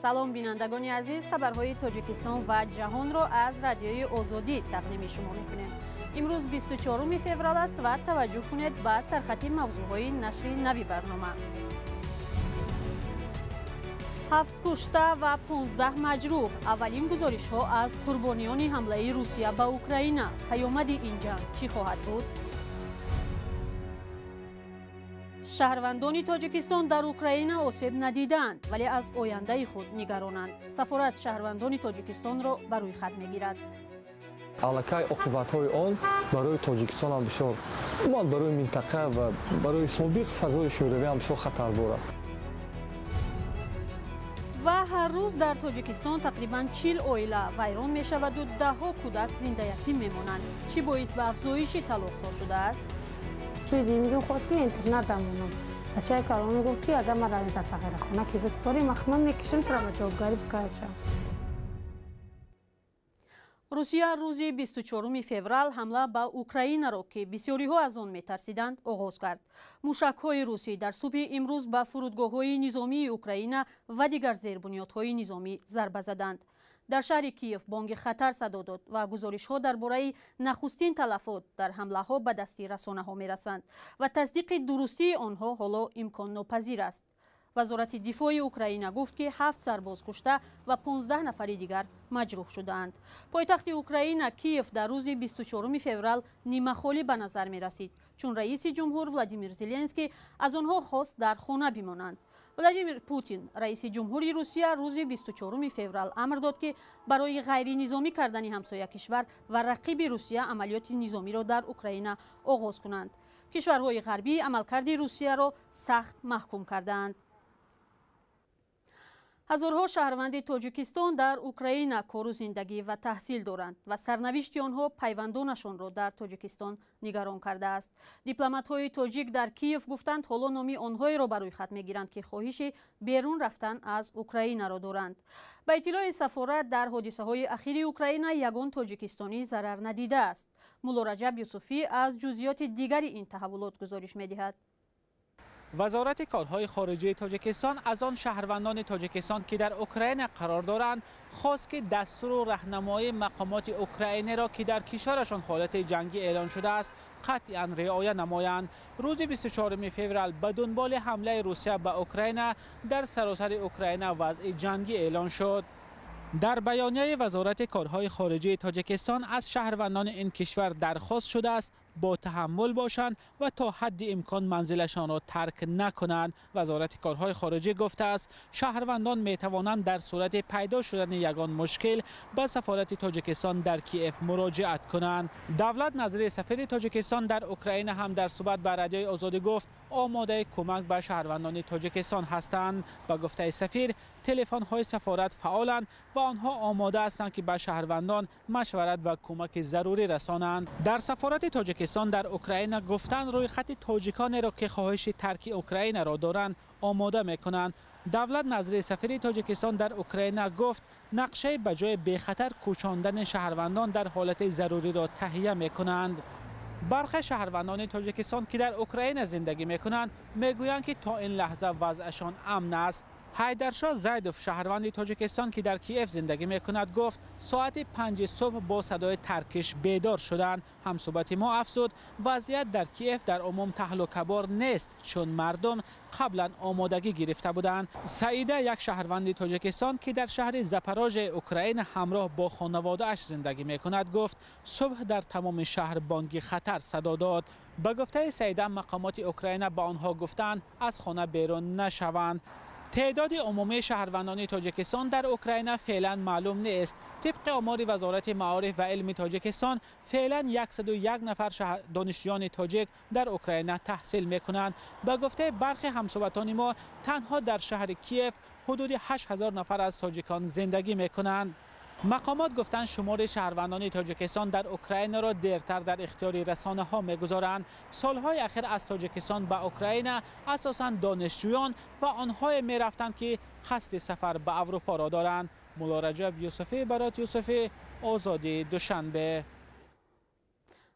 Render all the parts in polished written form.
سلام بینندگان عزیز، خبرهای تاجیکستان و جهان را از رادیوی آزادی تقدیم شما می‌کنیم. امروز 24 فوریه است و توجه کنید به سرخط موضوعهای نشر نوی برنامه. 7 کشته و 15 مجروح. اولین گزارش‌ها از قربانیان حمله روسیه به اوکراین. پیامد این جنگ چی خواهد بود؟ شهروندان تاجیکستان در اوکراین آسیب ندیدند ولی از آینده خود نگرانند. سفارت شهروندان تاجیکستان را بر روی خط میگیرد. аллакай оқибатҳои он барои тоҷикистон ҳам бисёр умуман барои минтақа ва барои собиқ фазои шӯравӣ ҳам бисёр хатарбор аст. و هر روز در تاجیکستان تقریباً 40 عائله ویران می‌شود و ده‌ها کودک زنده یتیم می‌مانند. چی باعث به افزایش طلاق‌ها شده است؟ شویدی میگم خواست که اینترنت همونم بچه کارو میگفت که آدم را این تسخیر خونه که بسپاری مخمم میکشن ترا جوابگاری بکارشم. روسیه روز 24 فوریه حمله به اوکراین را که بسیاری‌ها از آن می‌ترسیدند آغاز کرد. موشک‌های روسی در صبح امروز به فرودگاه‌های نظامی اوکراین و دیگر زیربنیادهای نظامی ضربه زدند. در شهر کیف بانگ خطر صدا داد و گزارش‌ها درباره نخستین تلفات در حمله‌ها به دست رسانه‌ها می‌رسند و تصدیق درستی آنها حالا امکان ناپذیر است. وزارت دفاع اوکراین گفت که 7 سرباز کشته و 15 نفر دیگر مجروح شدند. پایتخت اوکراین کیف در روز 24 فوریه نیمه خالی به نظر می رسید چون رئیس جمهور ولادیمیر زلنسکی از آنها خواست در خانه بمانند. ولادیمیر پوتین رئیس جمهوری روسیه روز 24 فوریه امر داد که برای غیر نظامی کردن همسایه کشور و رقیب روسیه عملیات نظامی را در اوکراین آغاز کنند. کشورهای غربی عملکرد روسیه را سخت محکوم کردند. هزارها شهروند تاجیکستان در اوکراین کار و زندگی و تحصیل دارند و سرنوشت آنها پیوندانشان را در تاجیکستان نگران کرده است. دیپلمات‌های تاجیک در کیف گفتند حالا نامی آنهایی را بر روی خط می‌گیرند که خواهش بیرون رفتن از اوکراین را دارند. به اطلاع سفارت در حادثه‌های اخیر اوکراین یگان تاجیکستانی ضرر ندیده است. مولا رجب یوسفی از جزئیات دیگر این تحولات گزارش می‌دهد. وزارت کارهای خارجه تاجیکستان از آن شهروندان تاجیکستان که در اوکراین قرار دارند خواست که دستور و راهنمایی مقامات اوکراینی را که در کشورشان حالت جنگی اعلان شده است قطعاً رعایت نمایند. روز 24 فوریه به دنبال حمله روسیه به اوکراین در سراسر اوکراین وضع جنگی اعلان شد. در بیانیه وزارت کارهای خارجه تاجیکستان از شهروندان این کشور درخواست شده است با تحمل باشند و تا حد امکان منزلشان را ترک نکنند. وزارت کارهای خارجه گفته است شهروندان می توانند در صورت پیدا شدن یگان مشکل به سفارت تاجیکستان در کیف مراجعت کنند. دولت نظیر سفیر تاجیکستان در اوکراین هم در صحبت با رادیوی آزادی گفت آماده کمک به شهروندان تاجیکستان هستند. با گفته سفیر تلفن‌های سفارت فعالند و آنها آماده هستند که به شهروندان مشورت و کمک ضروری رسانند. در سفارت تاجیکستان در اوکراین گفتند روی خط تاجیکان را که خواهش ترک اوکراین را دارند آماده می‌کنند. دولت نظیر سفیر تاجیکستان در اوکراین گفت نقشه به جای به خطر کوچاندن شهروندان در حالت ضروری را تهیه می‌کنند. برخی شهروندان تاجیکستان که در اوکراین زندگی می‌کنند می‌گویند که تا این لحظه وضعشان امن است. حیدرشاه زیدوف شهروند تاجیکستان که در کیف زندگی می‌کند گفت ساعت 5 صبح با صدای ترکش بیدار شدند. همصحبت ما افزود وضعیت در کیف در عموم تهلکه‌بار نیست چون مردم قبلا آمادگی گرفته بودند. سعیده یک شهروند تاجیکستان که در شهر زاپاروژ اوکراین همراه با خانواده‌اش زندگی می‌کند گفت صبح در تمام شهر بانگ خطر صدا داد. به گفته سعیده مقامات اوکراین به آنها گفتند از خانه بیرون نشوند. تعداد عمومی شهروندان تاجیکستان در اوکراین فعلا معلوم نیست. طبق آمار وزارت معارف و علم تاجیکستان فعلا 101 نفر دانشجویان تاجیک در اوکراین تحصیل می‌کنند. به گفته برخی همصحبتان ما تنها در شهر کیف حدود 8000 نفر از تاجیکان زندگی می‌کنند. مقامات گفتند شمار شهروندان تاجیکستان در اوکراین را دیرتر در اختیار رسانه‌ها می‌گذارند. سالهای اخیر از تاجیکستان به اوکراین اساساً دانشجویان و آنهای می‌رفتند که قصد سفر به اروپا را دارند. مولا رجب یوسفی برات یوسفی آزادی دوشنبه.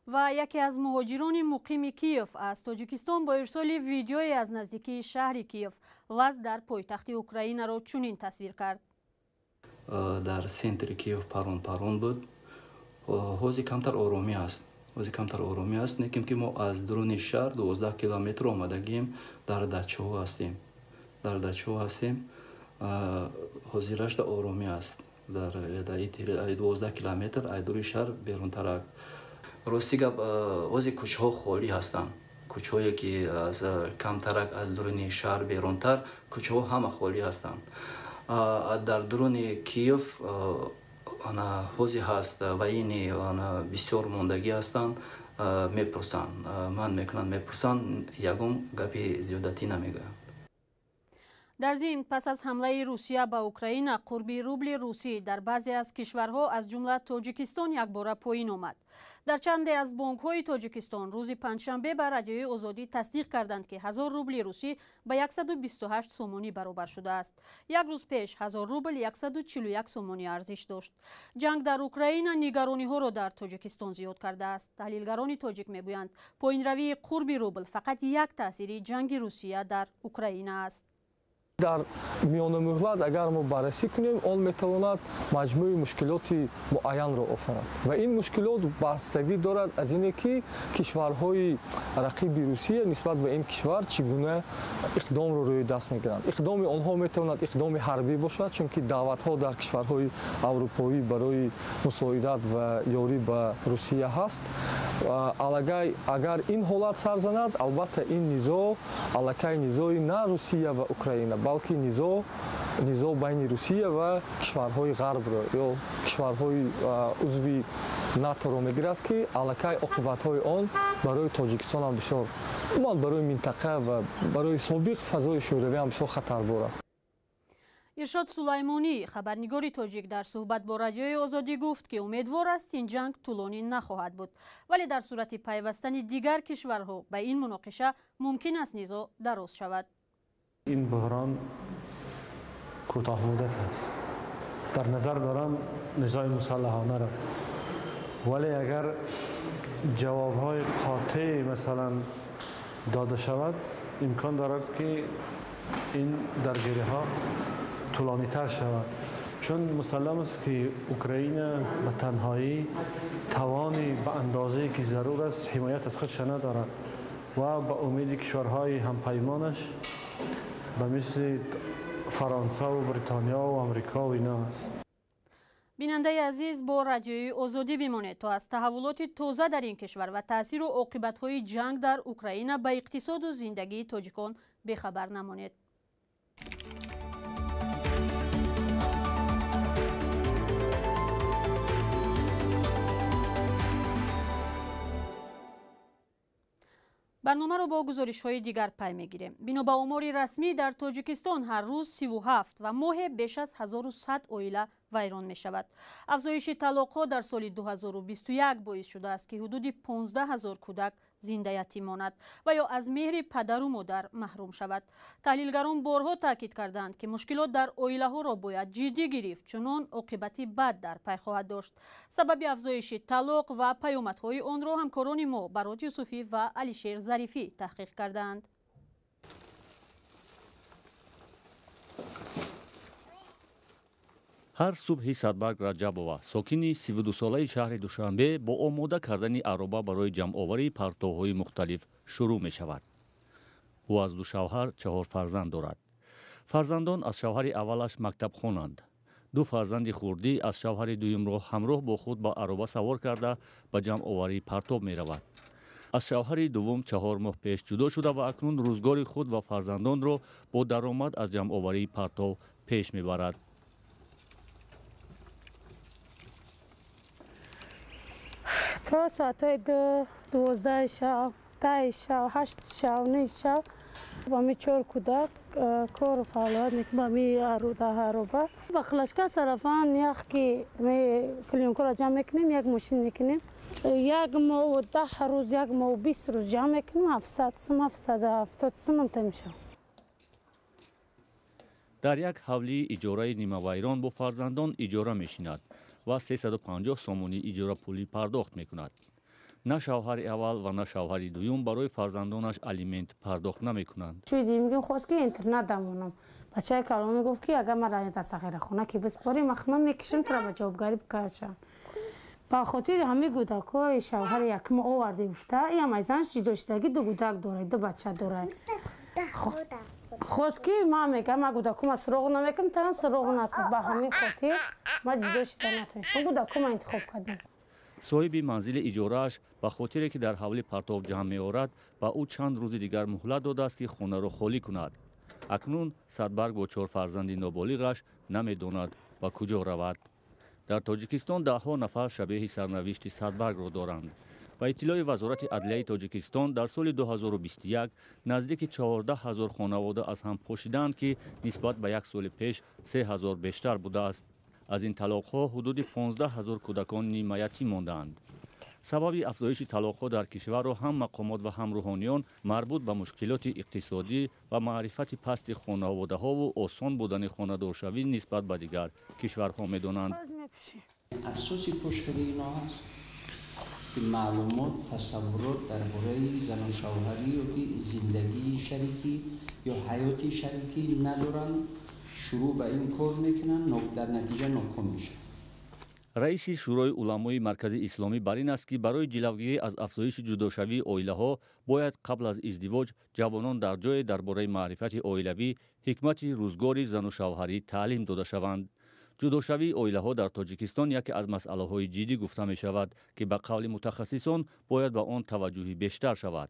و یکی از مهاجران مقیم کیف از تاجیکستان با ارسال ویدیویی از نزدیکی شهر کیف وضع در پایتخت اوکراین را چنین تصویر کرد. در سنتر کیف پرون بود. حوزه کمتر آرامی است. نکیم که ما از درون شهر 12 کیلومتر آمدگیم در دچه‌ها هستیم. حوزه رشت آرامی است. در 12 کیلومتر از دور شهر بیرونتر. راستی گپ حوزه کوچه ها خالی هستند. کوچه هایی که از کمتر از درون شهر بیرونتر کوچه ها همه خالی هستند. در درون کیف حوزه هست و این بسیار موندگی هستند. میپرسند یکم گپی زیادتی نمیگه. در ضمن پس از حمله روسیه به اوکراین قربی روبل روسی در بعضی از کشورها از جمله تاجیکستان یک بار پایین آمد. در چندی از بانک‌های تاجیکستان روز پنجشنبه به رادیوی آزادی تصدیق کردند که 1000 روبل روسی به 128 سومانی برابر شده است. یک روز پیش 1000 روبل 141 سومانی ارزش داشت. جنگ در اوکراین نگرانی‌ها را در تاجیکستان زیاد کرده است. تحلیلگران تاجیک میگویند پایین‌روی قربی روبل فقط یک تأثیر جنگ روسیه در اوکراین است. در میان مهلت اگر ما بررسی کنیم آن میتواند مجموعه مشکلات معین را آفرد و این مشکلات بستگی دارد از اینه که کشورهای رقیب روسیه نسبت به این کشور چگونه اقدام را روی دست میگیرند. اقدام آنها میتواند اقدام حربی باشد چون که دعوت ها در کشورهای اروپایی برای مساعدت و یاری به روسیه هست. اگر این حالت سر زند البته این نزاع الکی نزاعی نه روسیه و اوکراین بلکه نزاع بین روسیه و کشورهای غرب را یا کشورهای عضو ناتو را میگیرد که الکی عاقبت‌های آن برای تاجیکستان هم بسیار برای منطقه و برای سابق فضای شوروی هم بسیار خطربار است. ارشاد سلیمانی خبرنگار تاجیک در صحبت با رادیوی آزادی گفت که امیدوار است این جنگ طولانی نخواهد بود ولی در صورت پیوستن دیگر کشورها به این مناقشه ممکن است نزاع دراز شود. این بحران کوتاه مدت است. در نظر دارم نزاع مسلحانه را ولی اگر جوابهای قاطع مثلا داده شود امکان دارد که این درگیری ها طولانی تر شود چون مسلم است که اوکراین به تنهایی توانی به اندازه‌ای که ضرور است حمایت از خودش ندارد و به امید کشورهای همپیمانش به مثل فرانسه و بریتانیا و امریکا و اینا است. بیننده عزیز با رادیوی آزادی بمانید تا از تحولات تازه در این کشور و تاثیر و عاقبت‌های جنگ در اوکراین به اقتصاد و زندگی تاجیکان بخبر نمانید. برنامه را با گزارش‌های دیگر پی می‌گیریم. بنا به آمار رسمی در تاجیکستان هر روز 37 و ماه بیش از 1100 عائله ویران می‌شود. افزایش طلاق‌ها در سال 2021 باعث شده است که حدود 15000 کودک زنده یتیم ماند و یا از مهر پدر و مادر محروم شود. تحلیلگران بارها تاکید کردند که مشکلات در عائله‌ها را باید جدی گرفت چنان عاقبتی بد در پی خواهد داشت. سبب افزایش طلاق و پیامدهای آن را همکاران ما برات یوسفی و علیشیر ظریفی تحقیق کردند. هر صبح صدبرگ раҷабова сокини 32 солаи шаҳри душанбе бо омода кардани ароба барои ҷамъоварии партовҳои мухталиф шурӯъ мешавад. ӯ аз ду шавҳар 4 фарзанд дорад. фарзандон аз шавҳари аввалаш мактабхонанд. ду фарзанди хурдӣ аз шавҳари дуюмро ҳамроҳ бо худ ба ароба савор карда ба ҷамъоварии партов меравад. аз шавҳари дуввум 4 моҳ пеш ҷудо шуда ва акнун рӯзгори худ ва фарзандонро бо даромад аз ҷамъоварии партов пеш мебарад. تا ساعتهای 12 شب، 10 شب، 8 شب، 9 شب با می 4 کودک کار و فعالیت میکنم با می عروبه با خلاشکا صرفان یک که می کلیونکو را جمع میکنیم یک ماشین میکنیم یک ماه 10 روز یک ماه 20 روز جمع میکنیم 700 سم 770 سم میشه. در یک حولی اجاره نیمه‌ویران با فرزندان اجاره میشیند و 350 سومونی اجاره پولی پرداخت میکند. نه شوهر اول و نه شوهر دوم برای فرزندانش الیمنت پرداخت نمیکنند. چی میگم خواست که اینترنت دامونم بچه کلامی گفت که اگر من رای تسخیر خونه که بسپاری مخمم میکشم تو را به جوابگاری بکارشم با خاطر همه گودکای شوهر یکم آورده افته یا میزنش جدا شدگی دو گودک داره دو بچه داره خواست که ما میگم ما گودکم سراغ نمیکنم تنم سراغ نکن با همین خاطر ما جدا شده نتونستم گودکم انتخاب کردم صاحب منزل اجاره‌اش به خاطر که در حوالی پرتاب جمع می‌آورد با او چند روز دیگر مهلت داده است که خانه را خالی کند. اکنون صدبرگ با 4 فرزند نابالغش نمی‌داند با کجا رود. در تاجیکستان ده‌ها نفر شبیه سرنوشت صدبرگ را دارند. با اطلاع وزارت عدلیه تاجیکستان در سال 2021 نزدیک 14,000 خانواده از هم پاشیدند که نسبت به یک سال پیش 3,000 بیشتر بوده است. از این طلاق‌ها حدود 15,000 کودکان نیمه یتیم ماندند. سبب افزایش طلاق‌ها در کشور را هم مقامات و هم روحانیان مربوط به مشکلات اقتصادی و معرفت پست خانواده‌ها و آسان بودن خانه‌دارشوی نسبت به دیگر کشورها می‌دانند. اساسی پشت اینا هست که معلومات تصورات درباره زن و شوهری و که زندگی شریکی یا حیاتی شریکی ندارن شروع به این کار میکنن در نتیجه ناکام میشه. رئیس شورای علمای مرکز اسلامی بر این است که برای جلوگیری از افزایش جداشوی عائله‌ها باید قبل از ازدواج جوانان در جای درباره معرفت عائلوی، حکمت روزگار زن و شوهری تعلیم داده شوند. جداشوی عائله‌ها در تاجیکستان یکی از مسئله‌های جدی گفته می شود که به قول متخصصان باید به آن توجه بیشتر شود.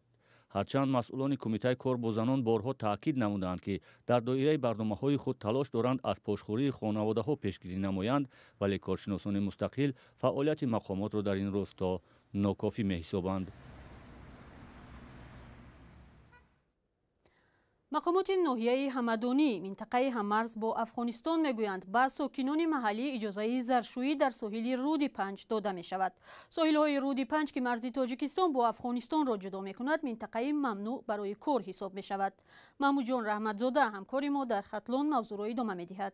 هرچند مسئولان کمیته کار با زنان بارها تاکید نمودند که در دایره برنامه‌های خود تلاش دارند از پاشخوری خانواده‌ها پیشگیری نمایند، ولی کارشناسان مستقل فعالیت مقامات را در این راستا ناکافی می‌حسابند. مقامات ناحیه همدانی منطقه هممرز با افغانستان میگویند به ساکنان محلی اجازه زرشویی در ساحل رود 5 داده می شود. ساحل های رود 5 که مرز تاجیکستان با افغانستان را جدا می کند منطقه ممنوع برای کار حساب می شود. محمود جان رحمتزاده همکار ما در خطلان موضوع را ادامه می دهد.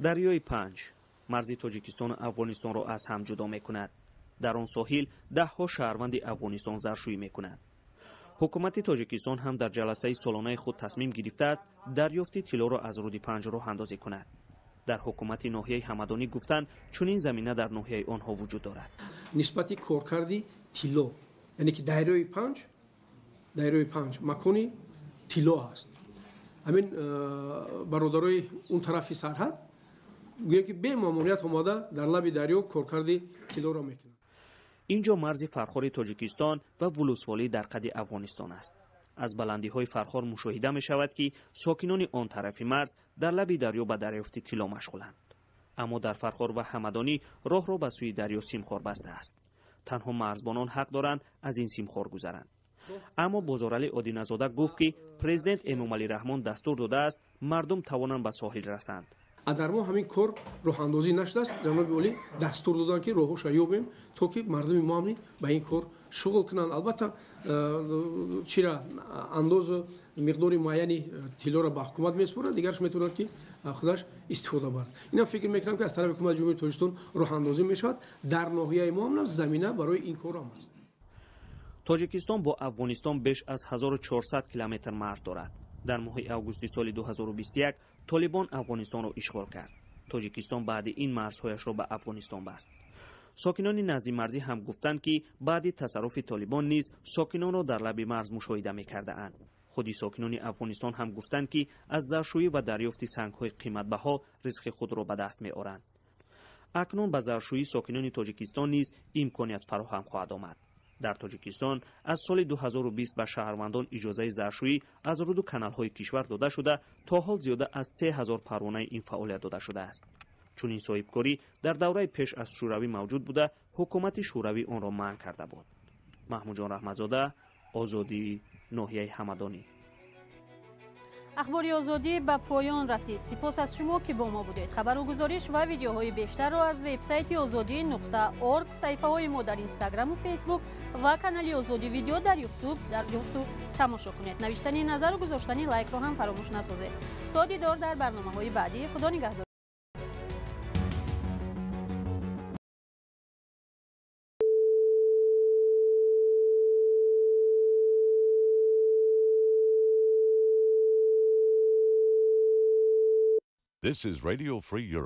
دریای 5 مرز تاجیکستان و افغانستان را از هم جدا می کند. در آن ساحل ده‌ها شهروند افغانستان زرشویی می کنند. حکومت تاجیکستان هم در جلسه سالانه خود تصمیم گرفته است دریافت طلا را از رود 5 راه اندازی کند. در حکومت ناحیه همدانی گفتند چنین زمینه در ناحیه آنها وجود دارد. نسبت کارکردی طلا یعنی که دایره 5 مکانی طلا است. همین برادرای اون طرفی سرحد گویا که به ماموریت اومده در لب دریا کارکردی طلا را میکنند. اینجا مرز فرخار تاجیکستان و ولسوالی در قد افغانستان است. از بلندی های فرخار مشاهده می شود که ساکنان آن طرف مرز در لب دریا به دریافت طلا مشغولند. اما در فرخار و همدانی راه را به سوی دریا سیمخوار بسته است. تنها مرزبانان حق دارند از این سیمخوار گذرند. اما بازارعلی آدینه‌زاده گفت که پرزیدنت امامعلی رحمان دستور داده است مردم توانند به ساحل رسند. در ما همین کار راه اندازی نشده است. جناب عالی دستور دادن که راهش یابیم تا که مردم ما هم به این کار شغل کنند. البته چرا انداز مقدار معینی طلا را به حکومت میسپارند، دیگرش میتواند که خودش استفاده برد. اینا فکر میکنم که از طرف حکومت جمهوری تاجیکستان راه اندازی میشود. در ناحیه ما هم زمینه برای این کار هم است. تاجیکستان با افغانستان بیش از 1400 کیلومتر مرز دارد. در ماه اوگوست سال 2021 طالبان افغانستان را اشغال کرد. تاجیکستان بعد این مرزهایش را به افغانستان بست. ساکنان نزد مرزی هم گفتند که بعد تصرف طالبان نیز ساکنان را در لب مرز مشاهده می‌کرده‌اند. خودی ساکنان افغانستان هم گفتند که از زرشویی و دریافت سنگ‌های قیمت‌بها رزق خود را به دست می‌آورند. اکنون به زرشویی ساکنان تاجیکستان نیز امکانیت فراهم خواهد آمد. در تاجیکستان از سال 2020 به شهروندان اجازه زرشویی از رود و کانال‌های کشور داده شده تا حال زیاده از 3000 پروانه این فعالیت داده شده است. چون این صاحبکاری در دوره پیش از شوروی موجود بوده، حکومت شوروی آن را منع کرده بود. محمود جان رحمتزاده، آزادی، ناحیه همدانی. اخباری آزادی به پایان رسید. سپاس از شما که با ما بودید. خبر و گزارش و ویدیوهای بیشتر را از وبسایت azadi.org، صفحه های ما در اینستاگرام و فیسبوک و کانال آزادی ویدیو در یوتیوب تماشا کنید. نوشتن نظر و گذاشتن لایک را هم فراموش نسازید. تا دیدار در برنامه‌های بعدی. خدا نگهدار. This is Radio Free Europe.